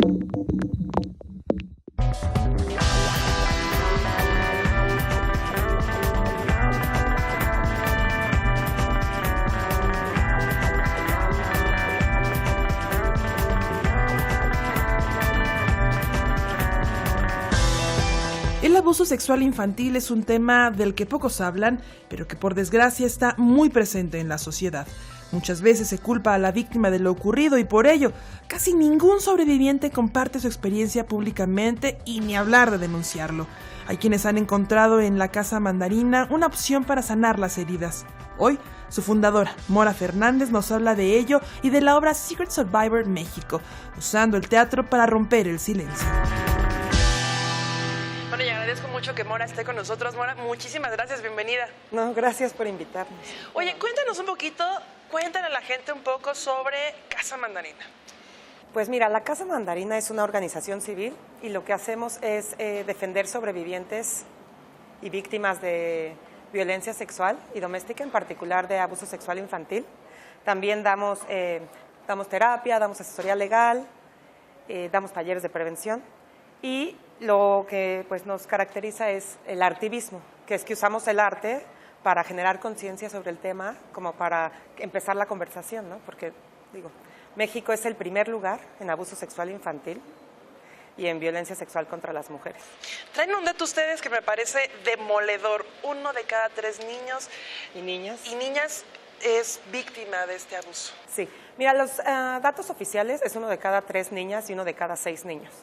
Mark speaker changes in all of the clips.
Speaker 1: El abuso sexual infantil es un tema del que pocos hablan, pero que por desgracia está muy presente en la sociedad. Muchas veces se culpa a la víctima de lo ocurrido y por ello, casi ningún sobreviviente comparte su experiencia públicamente y ni hablar de denunciarlo. Hay quienes han encontrado en la Casa Mandarina una opción para sanar las heridas. Hoy, su fundadora, Mora Fernández, nos habla de ello y de la obra Secret Survivor México, usando el teatro para romper el silencio. Bueno, y agradezco mucho que Mora esté con nosotros. Mora, muchísimas gracias, bienvenida.
Speaker 2: No, gracias por invitarnos.
Speaker 1: Oye, cuéntanos un poquito, cuéntale a la gente un poco sobre Casa Mandarina.
Speaker 2: Pues mira, la Casa Mandarina es una organización civil y lo que hacemos es defender sobrevivientes y víctimas de violencia sexual y doméstica, en particular de abuso sexual infantil. También damos terapia, damos asesoría legal, damos talleres de prevención y lo que pues, nos caracteriza es el artivismo, que es que usamos el arte para generar conciencia sobre el tema, como para empezar la conversación, ¿no? Porque, digo, México es el primer lugar en abuso sexual infantil y en violencia sexual contra las mujeres.
Speaker 1: Traen un dato ustedes que me parece demoledor. 1 de cada 3 niños
Speaker 2: y niñas
Speaker 1: es víctima de este abuso.
Speaker 2: Sí, mira, los datos oficiales es 1 de cada 3 niñas y 1 de cada 6 niños.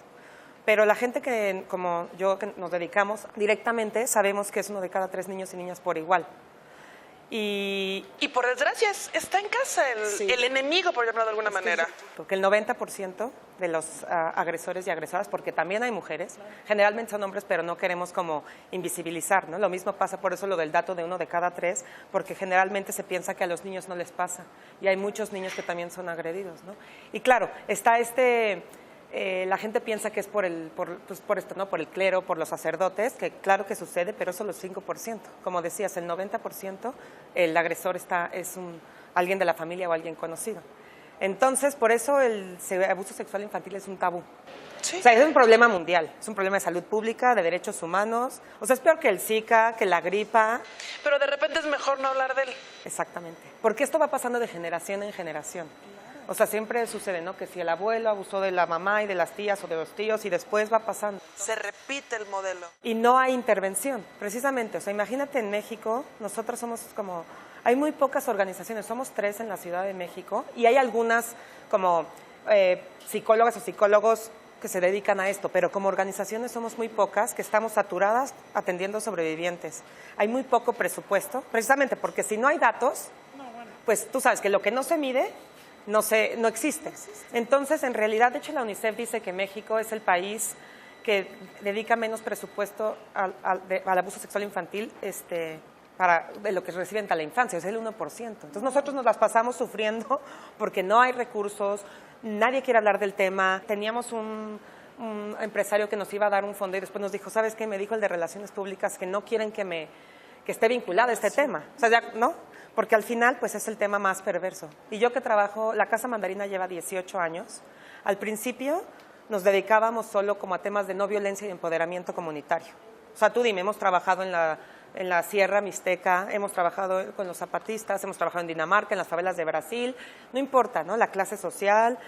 Speaker 2: Pero la gente que, como yo, que nos dedicamos directamente, sabemos que es 1 de cada 3 niños y niñas por igual. Y
Speaker 1: por desgracia está en casa el enemigo, por llamarlo de alguna manera.
Speaker 2: Porque el 90% de los agresores y agresoras, porque también hay mujeres, generalmente son hombres, pero no queremos como invisibilizar, ¿no? Lo mismo pasa por eso lo del dato de 1 de cada 3, porque generalmente se piensa que a los niños no les pasa. Y hay muchos niños que también son agredidos, ¿no? Y claro, está la gente piensa que es por esto, ¿no? Por el clero, por los sacerdotes, que claro que sucede, pero solo el 5%. Como decías, el 90% el agresor es alguien de la familia o alguien conocido. Entonces, por eso el abuso sexual infantil es un tabú. ¿Sí? O sea, es un problema mundial, es un problema de salud pública, de derechos humanos. O sea, es peor que el Zika, que la gripa.
Speaker 1: Pero de repente es mejor no hablar de él.
Speaker 2: Exactamente, porque esto va pasando de generación en generación. O sea, siempre sucede, ¿no? Que si el abuelo abusó de la mamá y de las tías o de los tíos y después va pasando.
Speaker 1: Se repite el modelo.
Speaker 2: Y no hay intervención, precisamente. O sea, imagínate en México, nosotros somos como... Hay muy pocas organizaciones, somos 3 en la Ciudad de México y hay algunas como psicólogas o psicólogos que se dedican a esto, pero como organizaciones somos muy pocas, que estamos saturadas atendiendo sobrevivientes. Hay muy poco presupuesto, precisamente porque si no hay datos, pues tú sabes que lo que no se mide no existe. Entonces, en realidad, de hecho, la UNICEF dice que México es el país que dedica menos presupuesto al abuso sexual infantil de lo que reciben a la infancia, es el 1%. Entonces, nosotros nos las pasamos sufriendo porque no hay recursos, nadie quiere hablar del tema. Teníamos un empresario que nos iba a dar un fondo y después nos dijo, ¿sabes qué? Me dijo el de Relaciones Públicas que no quieren que esté vinculado a este tema. O sea, ya, ¿no? Porque al final, pues es el tema más perverso. Y yo que trabajo, la Casa Mandarina lleva 18 años. Al principio nos dedicábamos solo como a temas de no violencia y empoderamiento comunitario. O sea, tú dime, hemos trabajado en la Sierra Mixteca, hemos trabajado con los zapatistas, hemos trabajado en Dinamarca, en las favelas de Brasil, no importa, ¿no? La clase social,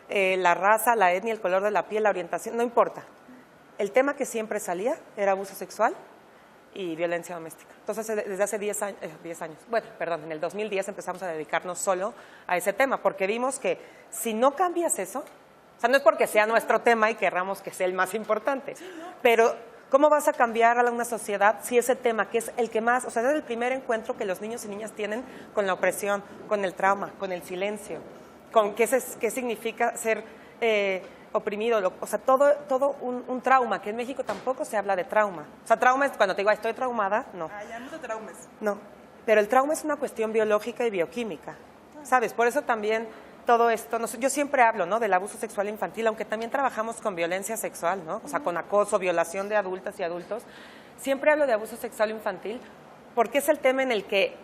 Speaker 2: la raza, la etnia, el color de la piel, la orientación, no importa. El tema que siempre salía era abuso sexual y violencia doméstica. Entonces, desde hace 10 años, bueno, perdón, en el 2010 empezamos a dedicarnos solo a ese tema, porque vimos que si no cambias eso, o sea, no es porque sea nuestro tema y querramos que sea el más importante, pero ¿cómo vas a cambiar a una sociedad si ese tema, que es el que más, o sea, es el primer encuentro que los niños y niñas tienen con la opresión, con el trauma, con el silencio, con qué significa ser oprimido, o sea, todo un trauma, que en México tampoco se habla de trauma. O sea, trauma es cuando te digo, estoy traumada, no.
Speaker 1: Ya no te traumes.
Speaker 2: No, pero el trauma es una cuestión biológica y bioquímica, ¿sabes? Por eso también todo esto, yo siempre hablo, ¿no? Del abuso sexual infantil, aunque también trabajamos con violencia sexual, ¿no? O sea, con acoso, violación de adultas y adultos. Siempre hablo de abuso sexual infantil porque es el tema en el que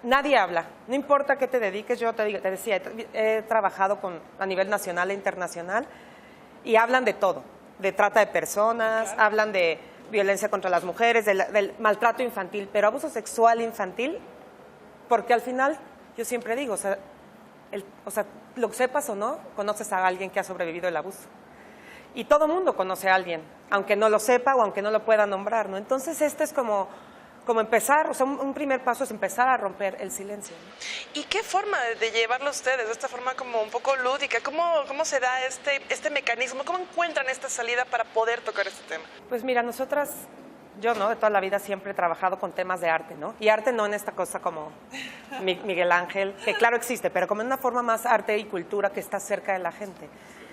Speaker 2: nadie habla, no importa qué te dediques. Yo te decía, he trabajado a nivel nacional e internacional y hablan de todo, de trata de personas, hablan de violencia contra las mujeres, del maltrato infantil, pero abuso sexual infantil, porque al final, yo siempre digo, o sea, lo sepas o no, conoces a alguien que ha sobrevivido el abuso. Y todo mundo conoce a alguien, aunque no lo sepa o aunque no lo pueda nombrar, ¿no? Entonces, este es como empezar, o sea, un primer paso es empezar a romper el silencio, ¿no?
Speaker 3: ¿Y qué forma de llevarlo ustedes? De esta forma como un poco lúdica. ¿Cómo se da este mecanismo? ¿Cómo encuentran esta salida para poder tocar este tema?
Speaker 2: Pues mira, nosotras, yo, ¿no? De toda la vida siempre he trabajado con temas de arte, ¿no? Y arte no en esta cosa como Miguel Ángel, que claro existe, pero como en una forma más arte y cultura que está cerca de la gente.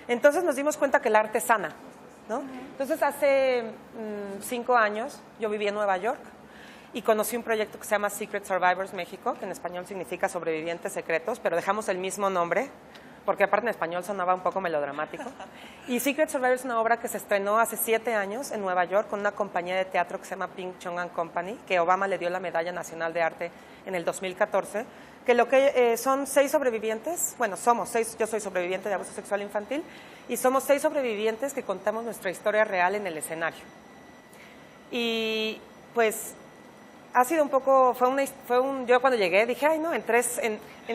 Speaker 2: Entonces nos dimos cuenta que el arte sana, ¿no? Entonces hace 5 años yo viví en Nueva York y conocí un proyecto que se llama Secret Survivors México, que en español significa sobrevivientes secretos, pero dejamos el mismo nombre, porque aparte en español sonaba un poco melodramático. Y Secret Survivors es una obra que se estrenó hace 7 años en Nueva York con una compañía de teatro que se llama Pink Chung and Company, que Obama le dio la Medalla Nacional de Arte en el 2014, que lo que son 6 sobrevivientes, bueno, somos 6, yo soy sobreviviente de abuso sexual infantil, y somos 6 sobrevivientes que contamos nuestra historia real en el escenario. Y pues ha sido un poco, yo cuando llegué dije, ay no, en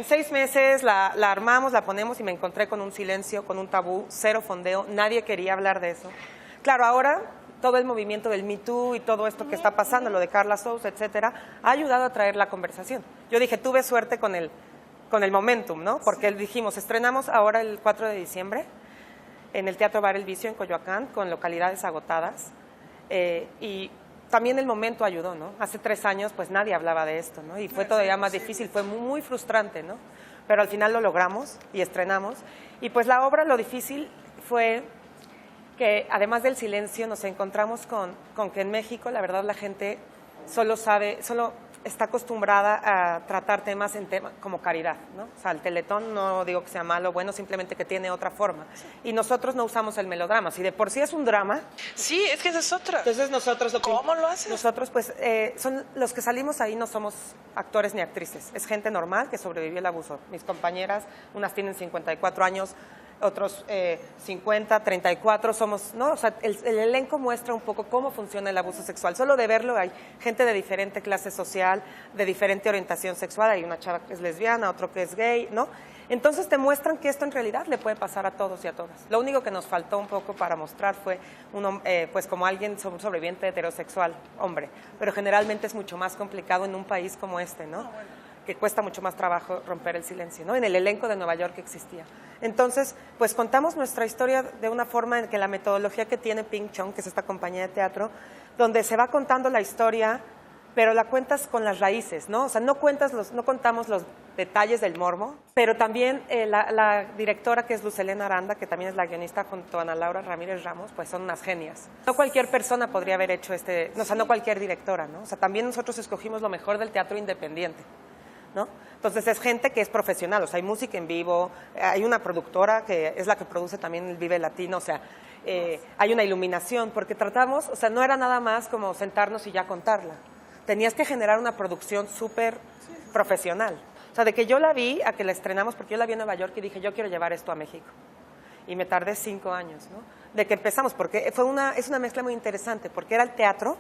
Speaker 2: 6 meses la armamos, la ponemos y me encontré con un silencio, con un tabú, cero fondeo, nadie quería hablar de eso. Claro, ahora todo el movimiento del Me Too y todo esto que está pasando, lo de Carla Sousa, etcétera, ha ayudado a traer la conversación. Yo dije, tuve suerte con el momentum, ¿no? Porque dijimos, estrenamos ahora el 4 de diciembre en el Teatro Bar El Vicio en Coyoacán, con localidades agotadas, y también el momento ayudó, ¿no? Hace 3 años pues nadie hablaba de esto, ¿no? Y fue todavía más difícil, fue muy frustrante, ¿no? Pero al final lo logramos y estrenamos. Y pues la obra, lo difícil fue que además del silencio nos encontramos con que en México la verdad la gente solo está acostumbrada a tratar temas como caridad, ¿no? O sea, el Teletón no digo que sea malo, bueno, simplemente que tiene otra forma. Y nosotros no usamos el melodrama. Si de por sí es un drama.
Speaker 3: Sí, es que esa es otra.
Speaker 2: Entonces nosotros
Speaker 3: ¿Cómo lo haces?
Speaker 2: Nosotros, pues, son los que salimos ahí no somos actores ni actrices. Es gente normal que sobrevivió el abuso. Mis compañeras, unas tienen 54 años, otros 50, 34, somos, ¿no? O sea, el elenco muestra un poco cómo funciona el abuso sexual. Solo de verlo hay gente de diferente clase social, de diferente orientación sexual. Hay una chava que es lesbiana, otro que es gay, ¿no? Entonces te muestran que esto en realidad le puede pasar a todos y a todas. Lo único que nos faltó un poco para mostrar fue, pues como alguien, un sobreviviente heterosexual, hombre. Pero generalmente es mucho más complicado en un país como este, ¿no? Que cuesta mucho más trabajo romper el silencio, ¿no? En el elenco de Nueva York que existía. Entonces, pues contamos nuestra historia de una forma en que la metodología que tiene Pink Chung, que es esta compañía de teatro, donde se va contando la historia, pero la cuentas con las raíces, ¿no? O sea, no contamos los detalles del morbo, pero también la directora, que es Lucelena Aranda, que también es la guionista junto a Ana Laura Ramírez Ramos, pues son unas genias. No cualquier persona podría haber hecho o sea, no cualquier directora, ¿no? O sea, también nosotros escogimos lo mejor del teatro independiente, ¿no? Entonces es gente que es profesional, o sea, hay música en vivo, hay una productora que es la que produce también el Vive Latino, o sea, hay una iluminación, porque tratamos, o sea, no era nada más como sentarnos y ya contarla. Tenías que generar una producción súper profesional. O sea, de que yo la vi a que la estrenamos, porque yo la vi en Nueva York y dije, yo quiero llevar esto a México. Y me tardé 5 años, ¿no? De que empezamos, porque es una mezcla muy interesante, porque era el teatro.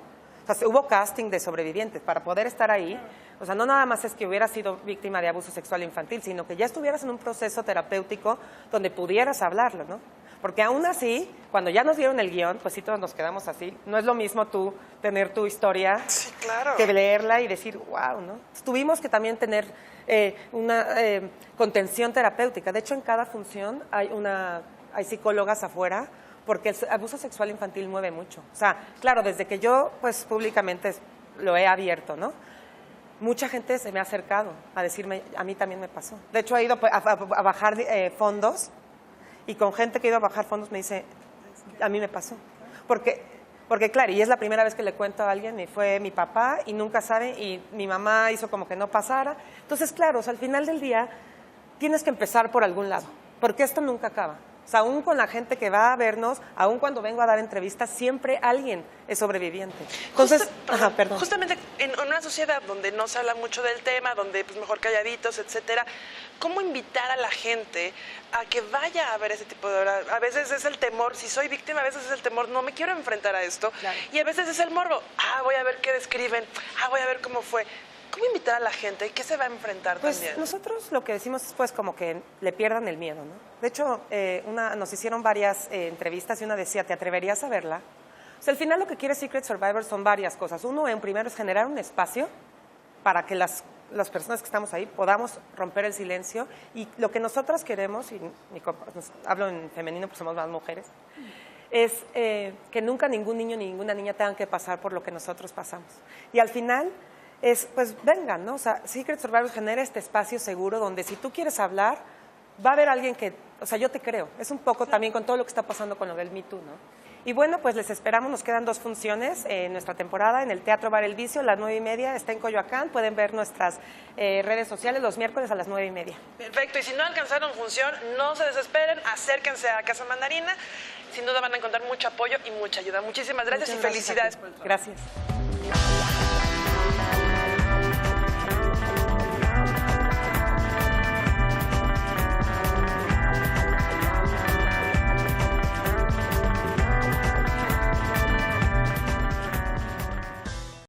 Speaker 2: O sea, hubo casting de sobrevivientes para poder estar ahí. O sea, no nada más es que hubieras sido víctima de abuso sexual infantil, sino que ya estuvieras en un proceso terapéutico donde pudieras hablarlo, ¿no? Porque aún así, cuando ya nos dieron el guión, pues sí, todos nos quedamos así. No es lo mismo tú tener tu historia,
Speaker 3: sí, claro,
Speaker 2: que leerla y decir, wow, ¿no? Tuvimos que también tener una contención terapéutica. De hecho, en cada función hay psicólogas afuera, porque el abuso sexual infantil mueve mucho. O sea, claro, desde que yo, pues, públicamente lo he abierto, ¿no? Mucha gente se me ha acercado a decirme, a mí también me pasó. De hecho, he ido a bajar fondos, y con gente que ha ido a bajar fondos me dice, a mí me pasó. Porque claro, y es la primera vez que le cuento a alguien, y fue mi papá, y nunca sabe, y mi mamá hizo como que no pasara. Entonces, claro, o sea, al final del día tienes que empezar por algún lado, porque esto nunca acaba. O sea, aún con la gente que va a vernos, aún cuando vengo a dar entrevistas, siempre alguien es sobreviviente. Entonces, perdón.
Speaker 3: Justamente en una sociedad donde no se habla mucho del tema, donde pues mejor calladitos, etcétera, ¿cómo invitar a la gente a que vaya a ver ese tipo de obra? A veces es el temor, si soy víctima, a veces es el temor, no me quiero enfrentar a esto. Claro. Y a veces es el morbo, voy a ver qué describen, voy a ver cómo fue. ¿Cómo invitar a la gente? ¿Qué se va a enfrentar también?
Speaker 2: Nosotros lo que decimos es pues como que le pierdan el miedo, ¿no? De hecho, nos hicieron varias entrevistas y una decía, ¿te atreverías a verla? O sea, al final lo que quiere Secret Survivor son varias cosas. Uno, primero, es generar un espacio para que las personas que estamos ahí podamos romper el silencio. Y lo que nosotras queremos, y hablo en femenino porque somos más mujeres, es que nunca ningún niño ni ninguna niña tengan que pasar por lo que nosotros pasamos. Y al final pues vengan, ¿no? O sea, Secret Survivor genera este espacio seguro donde si tú quieres hablar, va a haber alguien que, o sea, yo te creo. Es un poco también con todo lo que está pasando con lo del Me Too, ¿no? Y bueno, pues les esperamos, nos quedan 2 funciones en nuestra temporada en el Teatro Bar El Vicio, a las 9:30, está en Coyoacán, pueden ver nuestras redes sociales los miércoles a las 9:30.
Speaker 3: Perfecto, y si no alcanzaron función, no se desesperen, acérquense a Casa Mandarina, sin duda van a encontrar mucho apoyo y mucha ayuda. Muchísimas gracias y felicidades por el trabajo.
Speaker 2: Gracias.